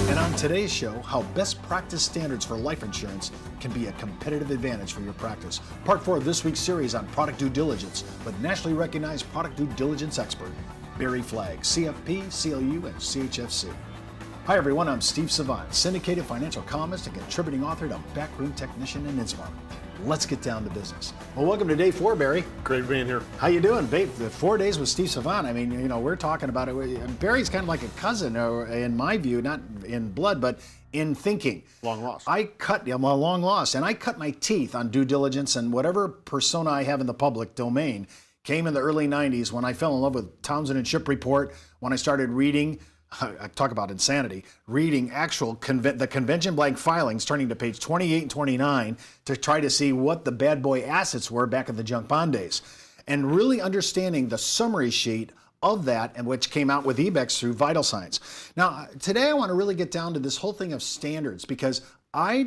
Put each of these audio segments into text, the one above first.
And on today's show, how best practice standards for life insurance can be a competitive advantage for your practice. Part 4 of this week's series on product due diligence with nationally recognized product due diligence expert, Barry Flagg, CFP, CLU, and CHFC. Hi everyone, I'm Steve Savant, syndicated financial columnist and contributing author to Backroom Technician and Innsmouth. Let's get down to business. Well, welcome to day 4, Barry. Great being here. How you doing, babe? The 4 days with Steve Savant. I mean, you know, we're talking about it. Barry's kind of like a cousin, or in my view, not in blood, but in thinking. Long lost. I'm a long lost, and I cut my teeth on due diligence, and whatever persona I have in the public domain came in the early 90s when I fell in love with Townsend and Ship Report, when I started reading, I talk about insanity, reading actual the convention blank filings, turning to page 28 and 29 to try to see what the bad boy assets were back in the junk bond days, and really understanding the summary sheet of that, and which came out with EBEX through Vital Signs. Now, today I want to really get down to this whole thing of standards, because I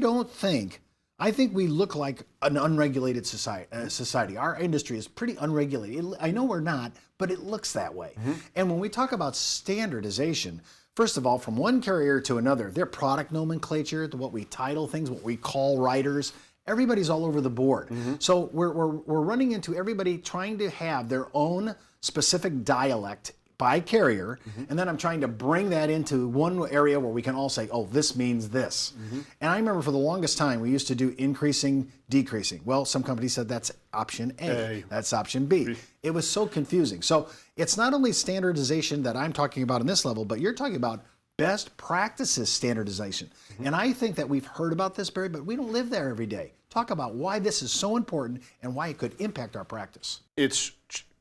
think we look like an unregulated society. Our industry is pretty unregulated. I know we're not, but it looks that way. And when we talk about standardization, first of all, from one carrier to another, their product nomenclature, to what we title things, what we call writers, everybody's all over the board. So we're running into everybody trying to have their own specific dialect by carrier, and then I'm trying to bring that into one area where we can all say, oh, this means this. And I remember for the longest time, we used to do increasing, decreasing. Well, some companies said that's option A, that's option B. It was so confusing. So it's not only standardization that I'm talking about on this level, but you're talking about best practices standardization. And I think that we've heard about this, Barry, but we don't live there every day. Talk about why this is so important and why it could impact our practice. It's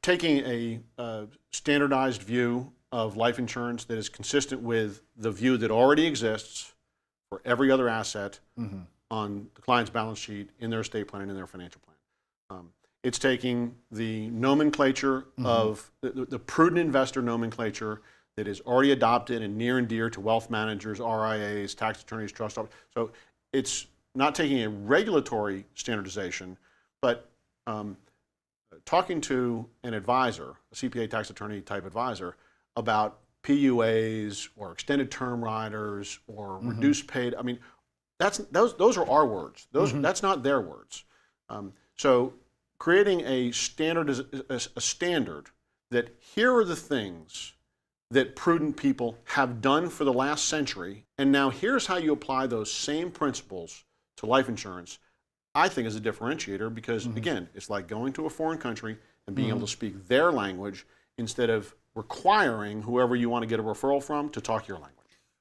taking a standardized view of life insurance that is consistent with the view that already exists for every other asset on the client's balance sheet, in their estate plan, and in their financial plan. It's taking the nomenclature of the prudent investor nomenclature that is already adopted and near and dear to wealth managers, RIAs, tax attorneys, trust officers. So it's not taking a regulatory standardization, but talking to an advisor, a CPA tax attorney type advisor, about PUAs or extended term riders or reduced paid. I mean, those are our words. That's not their words. So creating a standard that here are the things that prudent people have done for the last century, and now here's how you apply those same principles to life insurance, I think is a differentiator, because again, it's like going to a foreign country and being able to speak their language instead of requiring whoever you want to get a referral from to talk your language.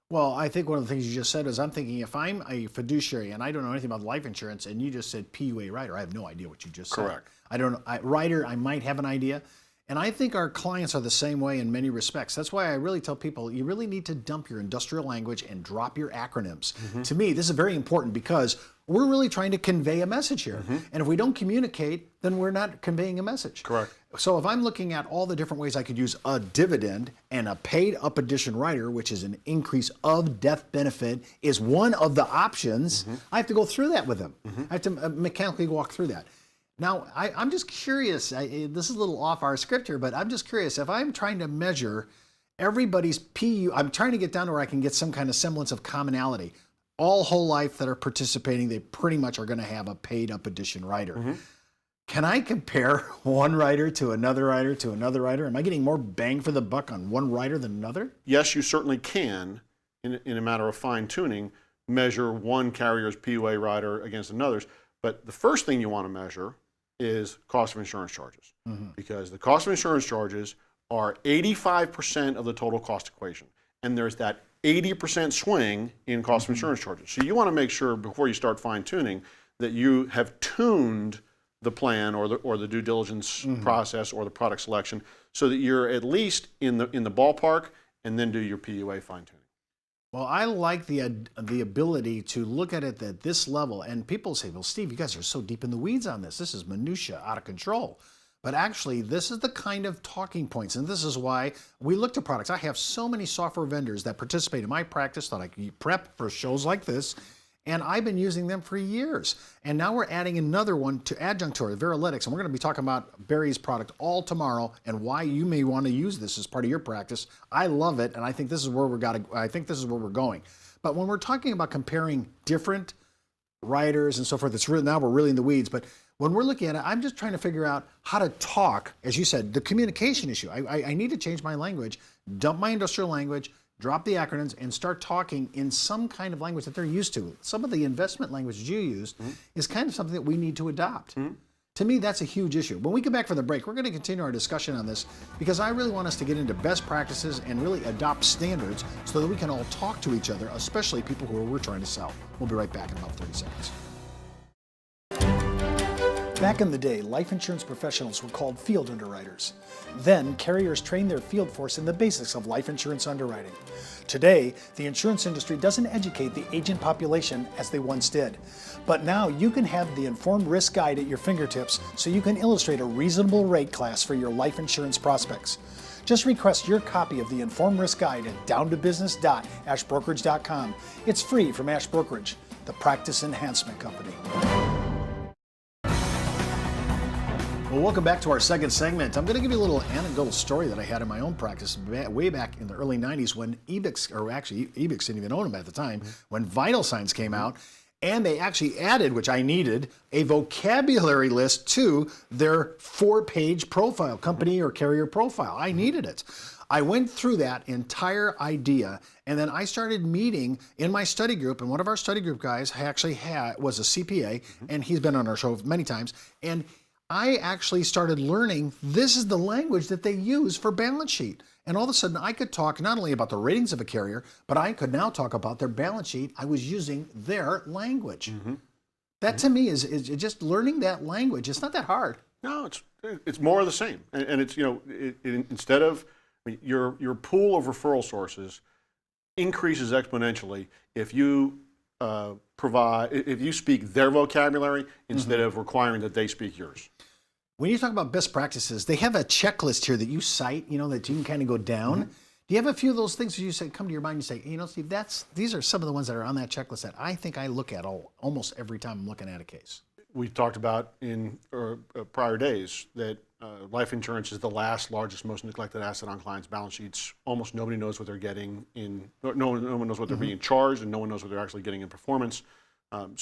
Well, I think one of the things you just said is, I'm thinking, if I'm a fiduciary and I don't know anything about life insurance, and you just said PUA rider, I have no idea what you just said. Correct. I don't know. Rider, I might have an idea. And I think our clients are the same way in many respects. That's why I really tell people, you really need to dump your industrial language and drop your acronyms. To me, this is very important, because we're really trying to convey a message here. And if we don't communicate, then we're not conveying a message. Correct. So if I'm looking at all the different ways I could use a dividend, and a paid up addition rider, which is an increase of death benefit, is one of the options, I have to go through that with them. I have to mechanically walk through that. Now, I'm just curious, this is a little off our script here, but I'm just curious, if I'm trying to measure everybody's PU, I'm trying to get down to where I can get some kind of semblance of commonality. All whole life that are participating, they pretty much are going to have a paid up addition rider. Can I compare one rider to another rider to another rider? Am I getting more bang for the buck on one rider than another? Yes, you certainly can, in a matter of fine tuning, measure one carrier's PUA rider against another's. But the first thing you want to measure is cost of insurance charges, because the cost of insurance charges are 85% of the total cost equation, and there's that 80% swing in cost of insurance charges. So you want to make sure before you start fine-tuning that you have tuned the plan or the due diligence process or the product selection, so that you're at least in the ballpark, and then do your PUA fine-tuning. Well, I like the ability to look at it at this level, and people say, well, Steve, you guys are so deep in the weeds on this. This is minutia, out of control. But actually, this is the kind of talking points, and this is why we look to products. I have so many software vendors that participate in my practice that I can prep for shows like this, And I've been using them for years. And now we're adding another one to adjunct to our Veralytics. And we're going to be talking about Barry's product all tomorrow and why you may want to use this as part of your practice. I love it, and I think this is where we're going. But when we're talking about comparing different writers and so forth, now we're really in the weeds. But when we're looking at it, I'm just trying to figure out how to talk, as you said, the communication issue. I need to change my language, dump my industrial language, drop the acronyms, and start talking in some kind of language that they're used to. Some of the investment language you used is kind of something that we need to adopt. To me, that's a huge issue. When we come back from the break, we're going to continue our discussion on this because I really want us to get into best practices and really adopt standards so that we can all talk to each other, especially people who we're trying to sell. We'll be right back in about 30 seconds. Back in the day, life insurance professionals were called field underwriters. Then, carriers trained their field force in the basics of life insurance underwriting. Today, the insurance industry doesn't educate the agent population as they once did. But now you can have the Informed Risk Guide at your fingertips so you can illustrate a reasonable rate class for your life insurance prospects. Just request your copy of the Informed Risk Guide at downtobusiness.ashbrokerage.com. It's free from Ash Brokerage, the practice enhancement company. Well, welcome back to our second segment. I'm going to give you a little anecdotal story that I had in my own practice way back in the early 90s when Ebix, or actually Ebix didn't even own them at the time, when Vital Signs came out. And they actually added, which I needed, a vocabulary list to their 4-page profile, company or carrier profile. I needed it. I went through that entire idea, and then I started meeting in my study group, and one of our study group guys was a CPA, and he's been on our show many times, and I actually started learning this is the language that they use for balance sheet. And all of a sudden I could talk not only about the ratings of a carrier, but I could now talk about their balance sheet. I was using their language. That to me is just learning that language. It's not that hard. No, it's more of the same. And it's, instead of, your pool of referral sources increases exponentially if you if you speak their vocabulary instead of requiring that they speak yours. When you talk about best practices, they have a checklist here that you cite, that you can kind of go down. Do you have a few of those things that you say come to your mind and say, Steve, these are some of the ones that are on that checklist that I think I look at almost every time I'm looking at a case? We talked about in prior days that life insurance is the largest, most neglected asset on clients' balance sheets. Almost nobody knows what they're getting no one knows what they're being charged, and no one knows what they're actually getting in performance. And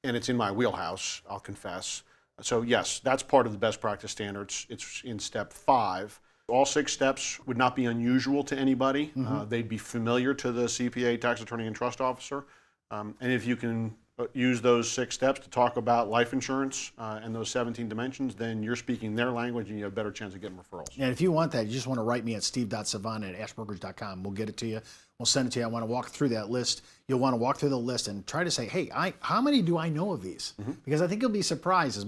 it's in my wheelhouse, I'll confess. So yes, that's part of the best practice standards. It's in step 5. All 6 steps would not be unusual to anybody. They'd be familiar to the CPA, tax attorney, and trust officer. And if you can use those 6 steps to talk about life insurance and those 17 dimensions, then you're speaking their language and you have a better chance of getting referrals. And if you want that, you just want to write me at steve.savant@ashbrokerage.com. We'll get it to you. We'll send it to you. I want to walk through that list. You'll want to walk through the list and try to say, hey, how many do I know of these? Because I think you'll be surprised. As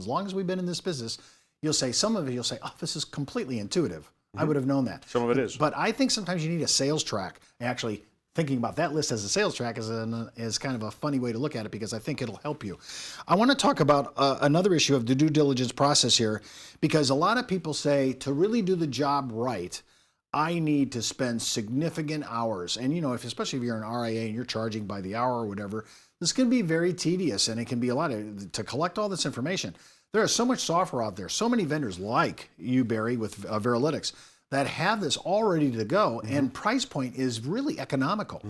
long as we've been in this business, you'll say, some of it, you'll say, oh, this is completely intuitive. I would have known that. Some of it is. But I think sometimes you need a sales track. Actually, thinking about that list as a sales track is kind of a funny way to look at it because I think it'll help you. I want to talk about another issue of the due diligence process here, because a lot of people say to really do the job right, I need to spend significant hours. And especially if you're an RIA and you're charging by the hour or whatever, this can be very tedious, and it can be a lot to collect all this information. There is so much software out there, so many vendors like you, Barry, with Veralytics, that have this all ready to go, and price point is really economical.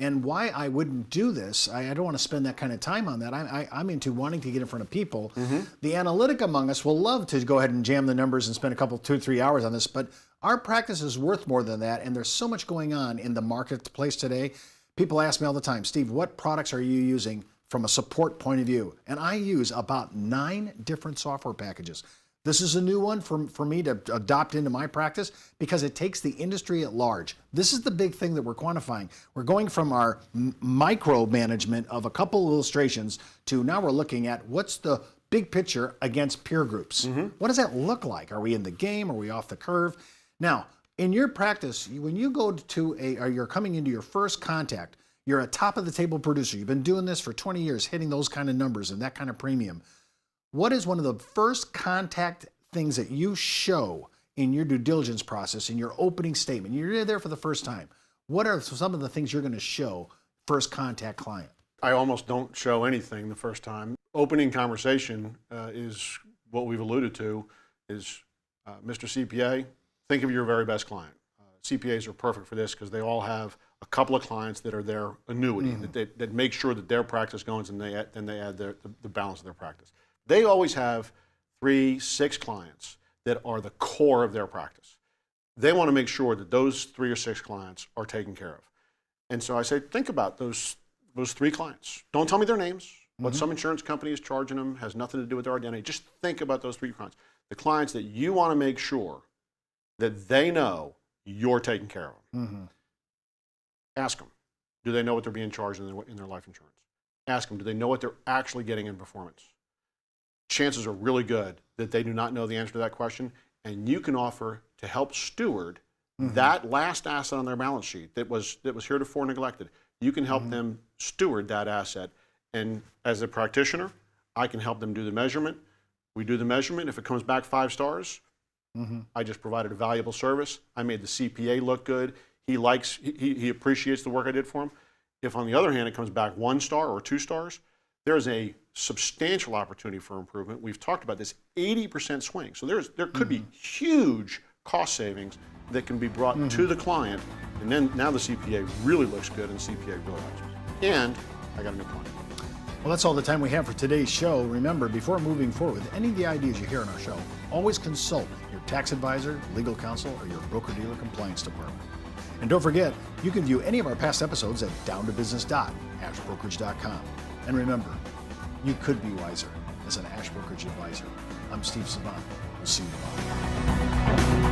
And why I wouldn't do this, I don't want to spend that kind of time on that. I'm into wanting to get in front of people. The analytic among us will love to go ahead and jam the numbers and spend a couple, 2 or 3 hours on this, but our practice is worth more than that, and there's so much going on in the marketplace today. People ask me all the time, Steve, what products are you using from a support point of view? And I use about 9 different software packages. This is a new one for me to adopt into my practice because it takes the industry at large. This is the big thing that we're quantifying. We're going from our micro management of a couple of illustrations to now we're looking at what's the big picture against peer groups. What does that look like? Are we in the game? Are we off the curve? Now, in your practice, when you go to or you're coming into your first contact, you're a top of the table producer. You've been doing this for 20 years, hitting those kind of numbers and that kind of premium. What is one of the first contact things that you show in your due diligence process, in your opening statement? You're there for the first time. What are some of the things you're going to show first contact client? I almost don't show anything the first time. Opening conversation is what we've alluded to is Mr. CPA, think of your very best client. CPAs are perfect for this because they all have a couple of clients that are their annuity, that make sure that their practice goes, and then they add the balance of their practice. They always have 3, 6 clients that are the core of their practice. They want to make sure that those 3 or 6 clients are taken care of. And so I say, think about those 3 clients. Don't tell me their names. What some insurance company is charging them has nothing to do with their identity. Just think about those 3 clients. The clients that you want to make sure that they know you're taking care of them. Ask them, do they know what they're being charged in their life insurance? Ask them, do they know what they're actually getting in performance? Chances are really good that they do not know the answer to that question, and you can offer to help steward that last asset on their balance sheet that was heretofore neglected. You can help them steward that asset, and as a practitioner, I can help them do the measurement. We do the measurement. If it comes back 5 stars, I just provided a valuable service. I made the CPA look good. He appreciates the work I did for him. If on the other hand it comes back 1 star or 2 stars, there's a substantial opportunity for improvement. We've talked about this 80% swing. So there could be huge cost savings that can be brought to the client, and then now the CPA really looks good and the CPA really likes it. And I got a new client. Well, that's all the time we have for today's show. Remember, before moving forward with any of the ideas you hear on our show, always consult your tax advisor, legal counsel, or your broker-dealer compliance department. And don't forget, you can view any of our past episodes at downtobusiness.ashbrokerage.com. And remember, you could be wiser as an Ash Brokerage advisor. I'm Steve Savant. We'll see you tomorrow.